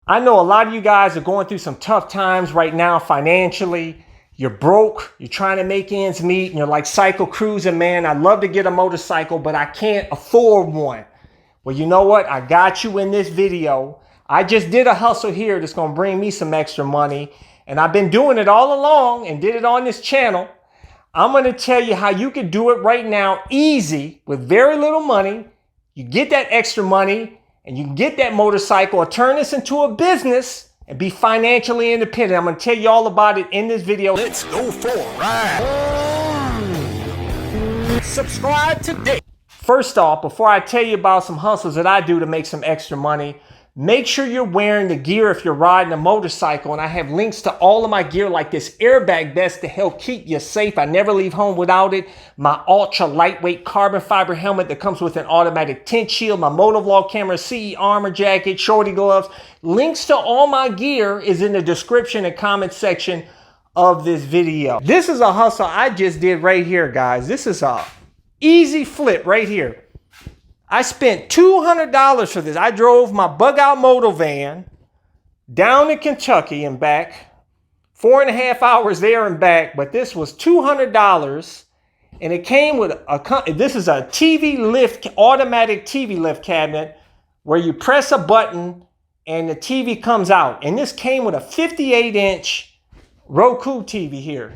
I know a lot of you guys are going through some tough times right now financially. You're broke, you're trying to make ends meet, and you're like, CycleCruza, man, I'd love to get a motorcycle, but I can't afford one. Well, you know what? I got you in this video. I just did a hustle here that's going to bring me some extra money, and I've been doing it all along and did it on this channel. I'm going to tell you how you can do it right now, easy, with very little money. You get that extra money, and you can get that motorcycle or turn this into a business and be financially independent. I'm going to tell you all about it in this video. Let's go for a ride. Subscribe today. First off, before I tell you about some hustles that I do to make some extra money, make sure you're wearing the gear if you're riding a motorcycle. And I have links to all of my gear, like this airbag vest to help keep you safe. I never leave home without it. My ultra lightweight carbon fiber helmet that comes with an automatic tint shield, my motovlog camera, CE armor jacket, shorty gloves. Links to all my gear is in the description and comment section of this video. This is a hustle I just did right here, guys. This is a easy flip right here. I spent $200 for this. I drove my bug out moto van down to Kentucky and back, 4.5 hours there and back, but this was $200, and it came with this is a TV lift, automatic TV lift cabinet where you press a button and the TV comes out. And this came with a 58-inch Roku TV here.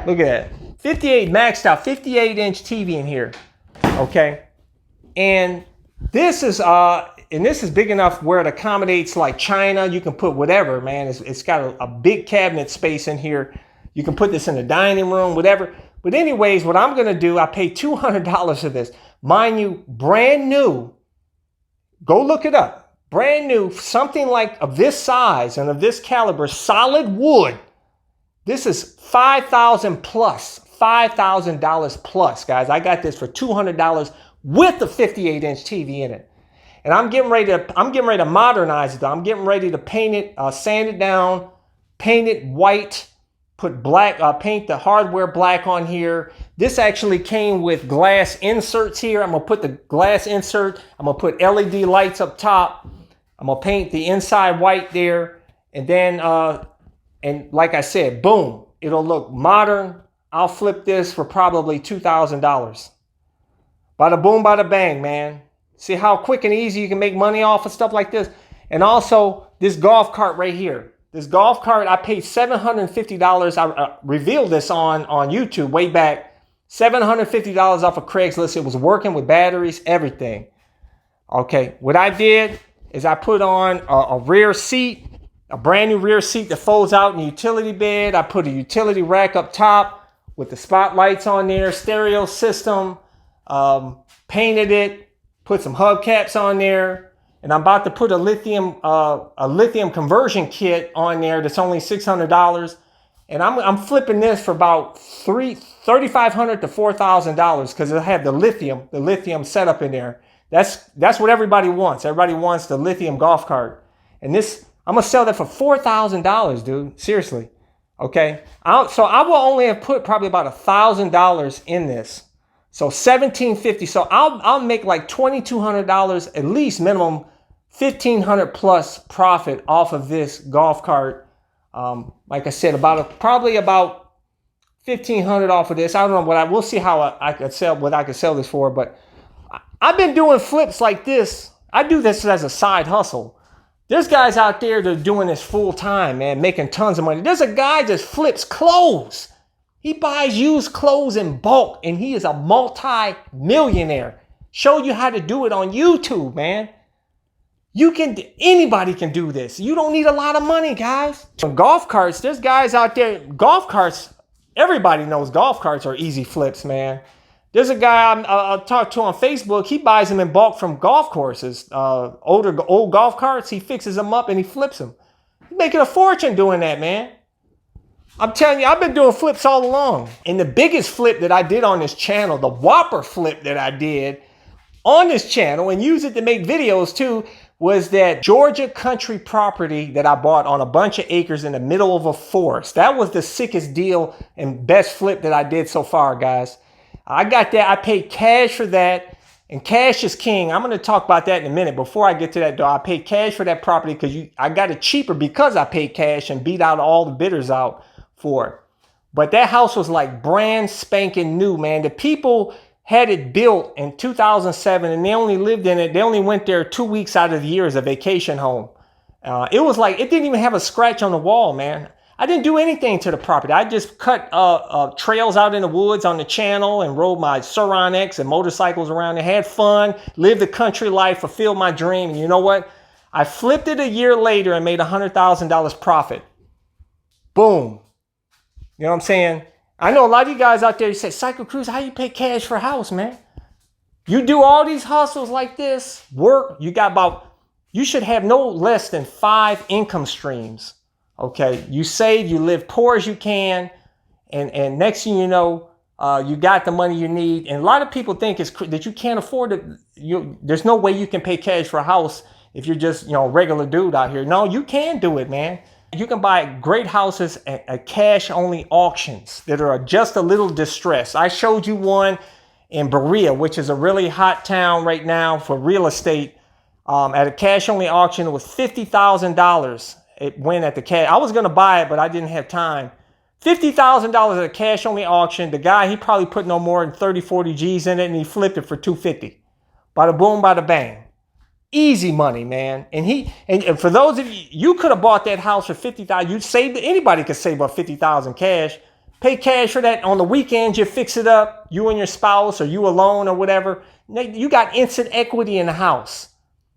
Look at that. 58 maxed out, 58-inch TV in here. Okay. And this is big enough where it accommodates like China. You can put whatever, man. It's got a big cabinet space in here. You can put this in the dining room, whatever. But anyways, what I'm going to do, I paid $200 for this. Mind you, brand new. Go look it up. Brand new, something like of this size and of this caliber, solid wood. This is $5,000 plus, $5,000 plus, guys. I got this for $200 with the 58-inch TV in it. And I'm getting ready to modernize it though. I'm getting ready to paint it, sand it down, paint it white, put black, paint the hardware black on here. This actually came with glass inserts here. I'm gonna put the glass insert, I'm gonna put LED lights up top. I'm gonna paint the inside white there. And then, and like I said, boom, it'll look modern. I'll flip this for probably $2,000. Bada boom, bada bang, man. See how quick and easy you can make money off of stuff like this? And also this golf cart right here. This golf cart, I paid $750. I revealed this on YouTube way back. $750 off of Craigslist. It was working with batteries, everything. Okay, what I did is I put on a rear seat, a brand new rear seat that folds out in the utility bed. I put a utility rack up top with the spotlights on there, stereo system. Painted it, put some hubcaps on there, and I'm about to put a lithium conversion kit on there that's only $600, and I'm flipping this for about $3,500 to $4,000 because I have the lithium setup in there. That's what everybody wants. Everybody wants the lithium golf cart, and this I'm gonna sell that for $4,000, dude. Seriously, okay. So I will only have put probably about $1,000 in this. So $1,750. So I'll make like $2,200 at least minimum, $1,500 plus profit off of this golf cart. Like I said, probably about $1,500 off of this. I don't know we'll see how I could sell what I could sell this for. But I've been doing flips like this. I do this as a side hustle. There's guys out there that are doing this full time, man, making tons of money. There's a guy that flips clothes. He buys used clothes in bulk, and he is a multi-millionaire. Show you how to do it on YouTube, man. Anybody can do this. You don't need a lot of money, guys. Golf carts, there's guys out there, golf carts, everybody knows golf carts are easy flips, man. There's a guy I talked to on Facebook. He buys them in bulk from golf courses, old golf carts. He fixes them up and he flips them. He's making a fortune doing that, man. I'm telling you, I've been doing flips all along. And the biggest flip that I did on this channel, the whopper flip that I did on this channel and use it to make videos too, was that Georgia country property that I bought on a bunch of acres in the middle of a forest. That was the sickest deal and best flip that I did so far, guys. I got that. I paid cash for that. And cash is king. I'm going to talk about that in a minute. Before I get to that, though, I paid cash for that property because I got it cheaper because I paid cash and beat out all the bidders out for it. But that house was like brand spanking new, man. The people had it built in 2007 and they only lived in it. They only went there 2 weeks out of the year as a vacation home. It was like, it didn't even have a scratch on the wall, man. I didn't do anything to the property. I just cut trails out in the woods on the channel and rode my Suron X and motorcycles around and had fun, lived the country life, fulfilled my dream. And you know what? I flipped it a year later and made $100,000 profit. Boom. You know what I'm saying? I know a lot of you guys out there, you say, CycleCruza, how you pay cash for a house, man? You do all these hustles like this, work, you should have no less than 5 income streams. Okay, you save, you live poor as you can, and next thing you know, you got the money you need. And a lot of people think that you can't afford it. There's no way you can pay cash for a house if you're just, a regular dude out here. No, you can do it, man. You can buy great houses at cash-only auctions that are just a little distressed. I showed you one in Berea, which is a really hot town right now for real estate. At a cash-only auction, it was $50,000. It went at the cash. I was going to buy it, but I didn't have time. $50,000 at a cash-only auction. The guy, he probably put no more than 30, 40 G's in it, and he flipped it for $250. Bada boom, bada bang. Easy money, man. And for those of you, you could have bought that house for $50,000. You saved it. Anybody could save about $50,000 cash. Pay cash for that. On the weekends, you fix it up. You and your spouse, or you alone, or whatever. You got instant equity in the house.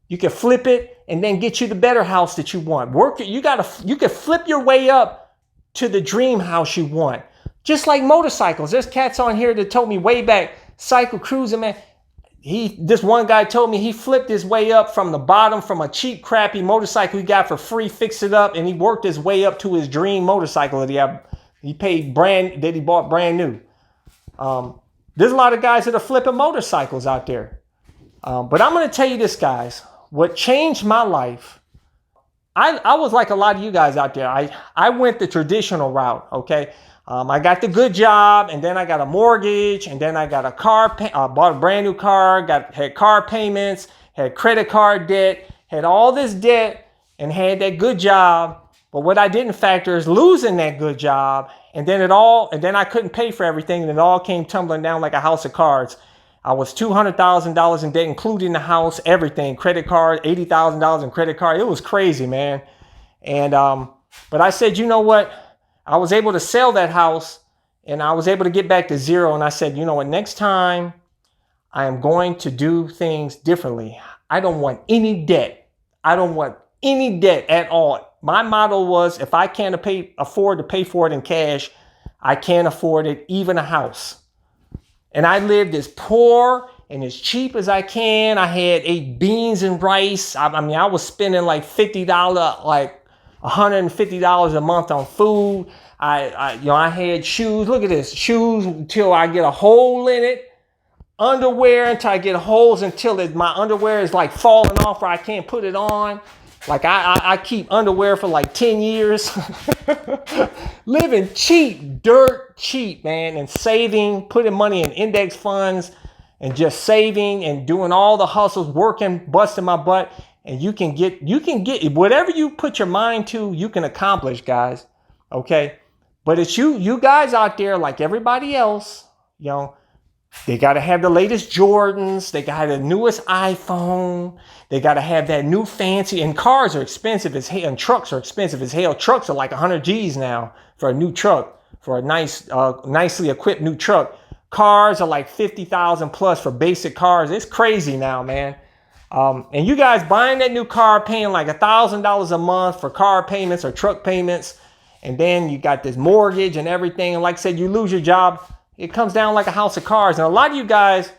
You can flip it and then get you the better house that you want. You can flip your way up to the dream house you want. Just like motorcycles. There's cats on here that told me way back, CycleCruza, man. This one guy told me he flipped his way up from the bottom from a cheap, crappy motorcycle he got for free, fixed it up, and he worked his way up to his dream motorcycle that he bought brand new. There's a lot of guys that are flipping motorcycles out there. But I'm going to tell you this, guys. What changed my life, I was like a lot of you guys out there. I went the traditional route, okay? I got the good job, and then I got a mortgage, and then I got a car. I bought a brand new car, had car payments, had credit card debt, had all this debt, and had that good job. But what I didn't factor is losing that good job, and then I couldn't pay for everything, and it all came tumbling down like a house of cards. I was $200,000 in debt, including the house, everything, credit card, $80,000 in credit card. It was crazy, man. And but I said, you know what? I was able to sell that house, and I was able to get back to zero. And I said, you know what? Next time, I am going to do things differently. I don't want any debt. I don't want any debt at all. My motto was, if I can't afford to pay for it in cash, I can't afford it, even a house. And I lived as poor and as cheap as I can. I had ate beans and rice. I was spending like $50, like $150 a month on food. I had shoes. Look at this. Shoes until I get a hole in it. Underwear until I get holes until my underwear is like falling off or I can't put it on. Like I keep underwear for like 10 years. Living cheap, dirt cheap, man, and saving, putting money in index funds and just saving and doing all the hustles, working, busting my butt. And you can get whatever you put your mind to, you can accomplish, guys. Okay. But it's you guys out there, like everybody else, they got to have the latest Jordans. They got the newest iPhone. They got to have that new fancy. And cars are expensive as hell. And trucks are expensive as hell. Trucks are like 100 G's now for a new truck, for a nicely equipped new truck. Cars are like 50,000 plus for basic cars. It's crazy now, man. And you guys buying that new car, paying like $1,000 a month for car payments or truck payments. And then you got this mortgage and everything. And like I said, you lose your job. It comes down like a house of cards. And a lot of you guys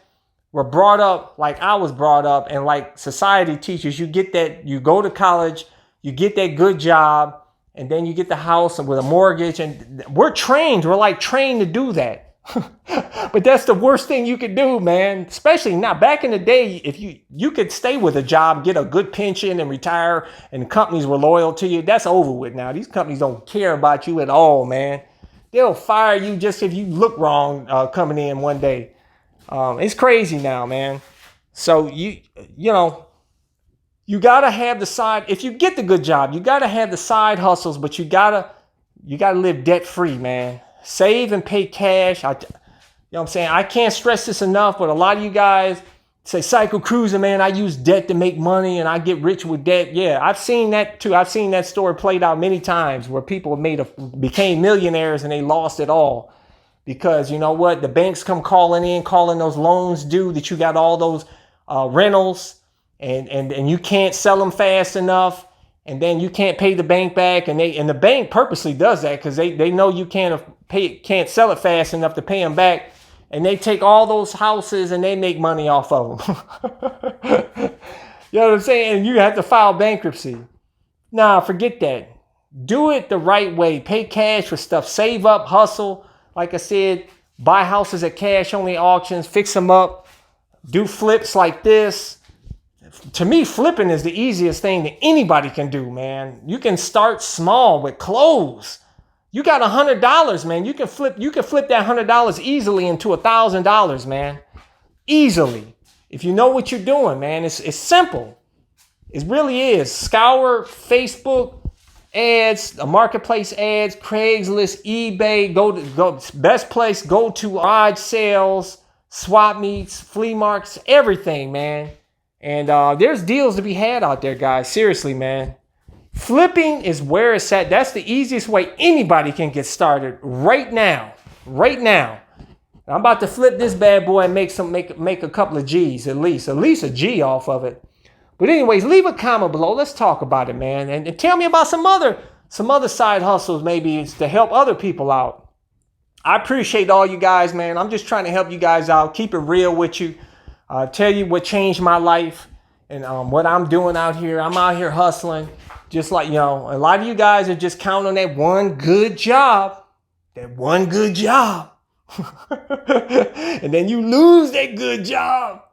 were brought up like I was brought up, and like society teaches, you get that, you go to college, you get that good job, and then you get the house with a mortgage. And we're trained to do that. But that's the worst thing you could do, man. Especially now. Back in the day, if you could stay with a job, get a good pension and retire, and the companies were loyal to you, that's over with now. These companies don't care about you at all, man. They'll fire you just if you look wrong coming in one day. It's crazy now, man. So you know, you gotta have the side. If you get the good job, you gotta have the side hustles, but you gotta live debt free, man. Save and pay cash. You know what I'm saying? I can't stress this enough, but a lot of you guys say, CycleCruza, man, I use debt to make money and I get rich with debt. Yeah, I've seen that too. I've seen that story played out many times where people became millionaires and they lost it all. Because you know what? The banks come calling those loans due that you got all those rentals and you can't sell them fast enough. And then you can't pay the bank back. And the bank purposely does that because they know you can't sell it fast enough to pay them back. And they take all those houses and they make money off of them. You know what I'm saying? And you have to file bankruptcy. Nah, forget that. Do it the right way. Pay cash for stuff. Save up, hustle. Like I said, buy houses at cash only auctions. Fix them up. Do flips like this. To me, flipping is the easiest thing that anybody can do, man. You can start small with clothes. You got $100, man. You can flip that $100 easily into $1,000, man. Easily. If you know what you're doing, man. It's simple. It really is. Scour Facebook ads, marketplace ads, Craigslist, eBay, go best place, go to garage sales, swap meets, flea markets, everything, man. And there's deals to be had out there, guys. Seriously, man. Flipping is where it's at. That's the easiest way anybody can get started right now. Right now. I'm about to flip this bad boy and make a couple of G's at least a G off of it. But anyways, leave a comment below. Let's talk about it, man. And tell me about some other side hustles maybe to help other people out. I appreciate all you guys, man. I'm just trying to help you guys out. Keep it real with you. Tell you what changed my life and what I'm doing out here. I'm out here hustling. Just like, you know, a lot of you guys are just counting on that one good job. That one good job. And then you lose that good job.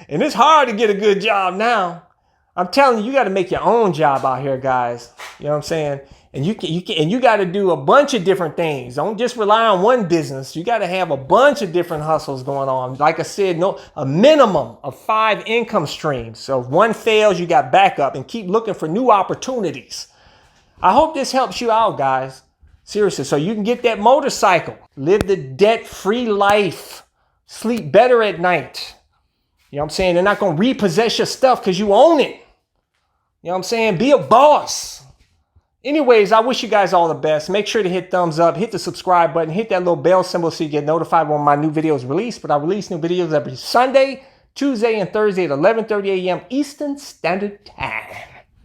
And it's hard to get a good job now. I'm telling you, you got to make your own job out here, guys. You know what I'm saying? And you got to do a bunch of different things. Don't just rely on one business. You got to have a bunch of different hustles going on. Like I said, a minimum of 5 income streams. So if one fails, you got backup and keep looking for new opportunities. I hope this helps you out, guys. Seriously, so you can get that motorcycle, live the debt-free life, sleep better at night. You know what I'm saying? They're not going to repossess your stuff because you own it. You know what I'm saying? Be a boss. Anyways, I wish you guys all the best. Make sure to hit thumbs up, hit the subscribe button, hit that little bell symbol so you get notified when my new videos release. But I release new videos every Sunday, Tuesday, and Thursday at 11:30 a.m. Eastern Standard Time.